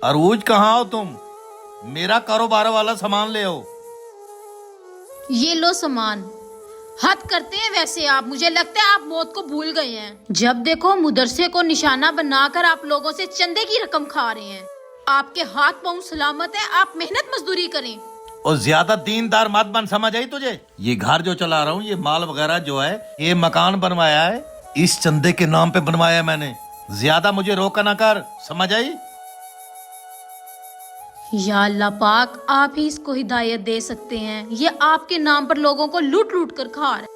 अरूज कहाँ हो तुम? मेरा कारोबार वाला सामान ले आओ। ये लो सामान। हद करते हैं वैसे आप, मुझे लगता है आप मौत को भूल गए हैं। जब देखो मदरसे को निशाना बनाकर आप लोगों से चंदे की रकम खा रहे हैं। आपके हाथ पांव सलामत है, आप मेहनत मजदूरी करें। और ज्यादा दीनदार मत बन, समझ आई तुझे? ये घर जो चला रहा हूँ, ये माल वगैरह जो है, ये मकान बनवाया है, इस चंदे के नाम पे बनवाया है मैंने। ज्यादा मुझे रोका ना कर, समझ आई? या अल्लाह पाक, आप ही इसको हिदायत दे सकते हैं। ये आपके नाम पर लोगों को लूट लूट कर खा रहा है।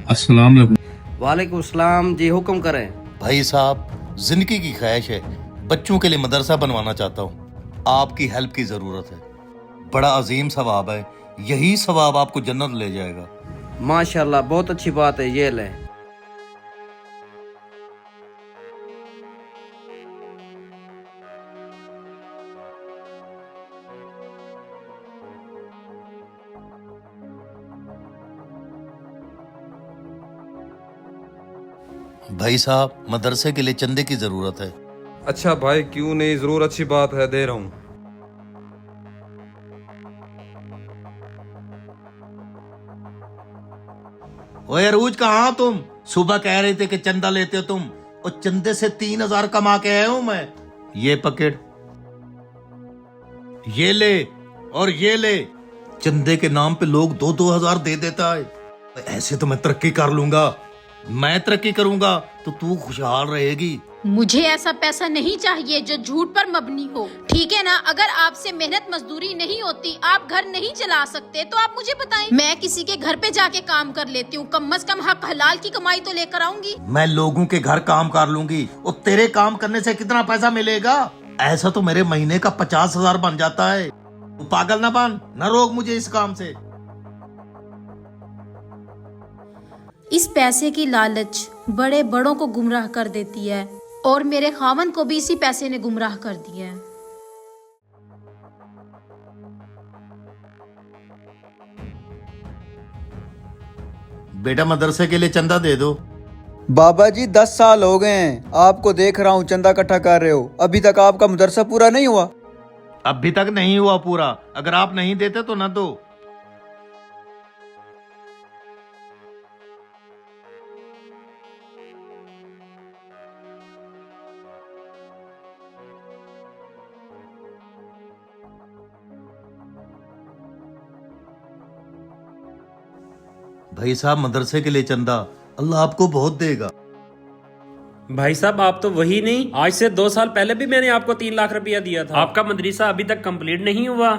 अस्सलाम वालेकुम। वालेकुम सलाम जी, हुक्म करें। भाई साहब, जिंदगी की ख्वाहिश है, बच्चों के लिए मदरसा बनवाना चाहता हूँ। आपकी हेल्प की जरूरत है। बड़ा अजीम सवाब है, यही सवाब आपको जन्नत ले जाएगा। माशाल्लाह, बहुत अच्छी बात है, ये ले। भाई साहब, मदरसे के लिए चंदे की जरूरत है। अच्छा भाई, क्यों नहीं, जरूर, अच्छी बात है, दे रहा हूँ। ओए अरूज, कहाँ हो तुम? सुबह कह रहे थे कि चंदा लेते हो तुम, और चंदे से 3,000 कमा के आया हूं मैं। ये पकड़, ये ले और ये ले। चंदे के नाम पे लोग 2-2 हजार दे देता है। ऐसे तो मैं तरक्की कर लूंगा। मैं तरक्की करूंगा तो तू खुशहाल रहेगी। मुझे ऐसा पैसा नहीं चाहिए जो झूठ पर मबनी हो, ठीक है ना? अगर आपसे मेहनत मजदूरी नहीं होती, आप घर नहीं चला सकते, तो आप मुझे बताएं। मैं किसी के घर पे जाके काम कर लेती हूँ, कम से कम हक हलाल की कमाई तो लेकर आऊंगी। मैं लोगों के घर काम कर लूंगी, और तेरे काम करने से कितना पैसा मिलेगा? ऐसा तो मेरे महीने का 50,000 बन जाता है। तू पागल ना बन, न रोक मुझे इस काम से। इस पैसे की लालच बड़े बड़ों को गुमराह कर देती है, और मेरे खामन को भी इसी पैसे ने गुमराह कर दिया है। बेटा, मदरसे के लिए चंदा दे दो। बाबा जी 10 साल हो गए हैं आपको देख रहा हूँ चंदा इकट्ठा कर रहे हो, अभी तक आपका मदरसा पूरा नहीं हुआ। अभी तक नहीं हुआ पूरा। अगर आप नहीं देते तो न दो। भाई साहब, मदरसे के लिए चंदा, अल्लाह आपको बहुत देगा। भाई साहब, आप तो वही नहीं, आज से 2 साल पहले भी मैंने आपको 3 लाख रुपया दिया था। आपका मदरसा अभी तक कंप्लीट नहीं हुआ।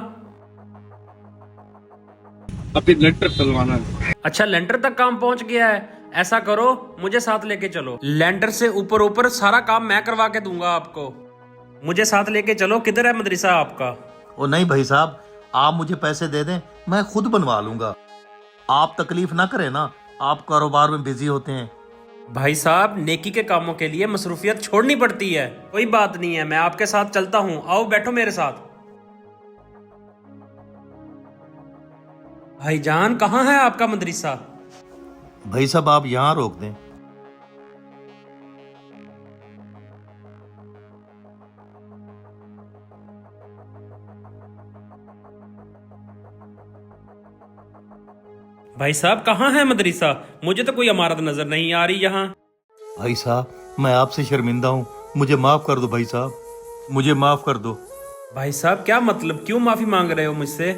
अभी लेंटर डलवाना है। अच्छा, लेंटर तक काम पहुंच गया है। ऐसा करो, मुझे साथ लेके चलो। लेंटर से ऊपर ऊपर सारा काम मैं करवा के दूंगा आपको। मुझे साथ लेके चलो। किधर है मदरसा आपका? ओ नहीं भाई साहब, आप मुझे पैसे दे दें, मैं खुद बनवा लूंगा। आप तकलीफ ना करें ना, आप कारोबार में बिजी होते हैं। भाई साहब, नेकी के कामों के लिए मसरूफियत छोड़नी पड़ती है। कोई बात नहीं है, मैं आपके साथ चलता हूँ। आओ बैठो मेरे साथ। भाईजान, कहाँ है आपका मदरसा? भाई साहब, आप यहाँ रोक दें। भाई साहब, कहाँ है मदरसा? मुझे तो कोई इमारत नजर नहीं आ रही यहाँ। भाई साहब, मैं आपसे शर्मिंदा हूँ, मुझे माफ कर दो। भाई साहब, मुझे माफ कर दो। भाई साहब, क्या मतलब? क्यों माफी मांग रहे हो मुझसे?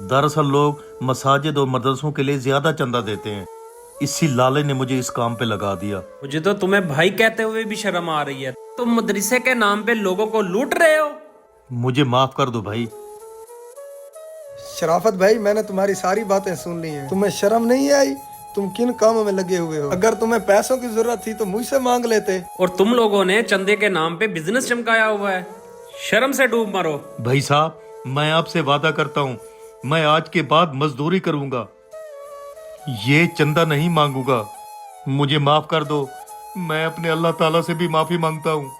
दरअसल लोग मसाजिद और मदरसों के लिए ज्यादा चंदा देते हैं, इसी लाले ने मुझे इस काम पे लगा दिया। मुझे तो तुम्हें भाई कहते हुए भी शर्म आ रही है। तुम मदरसे के नाम पे लोगों को लूट रहे हो। मुझे माफ कर दो भाई। शराफत भाई, मैंने तुम्हारी सारी बातें सुन ली हैं। तुम्हें शर्म नहीं आई? तुम किन कामों में लगे हुए हो? अगर तुम्हें पैसों की जरूरत थी तो मुझसे मांग लेते। और तुम लोगों ने चंदे के नाम पे बिजनेस चमकाया हुआ है। शर्म से डूब मरो। भाई साहब, मैं आपसे वादा करता हूँ, मैं आज के बाद मजदूरी करूंगा, ये चंदा नहीं मांगूंगा। मुझे माफ कर दो। मैं अपने अल्लाह ताला से भी माफी मांगता हूँ।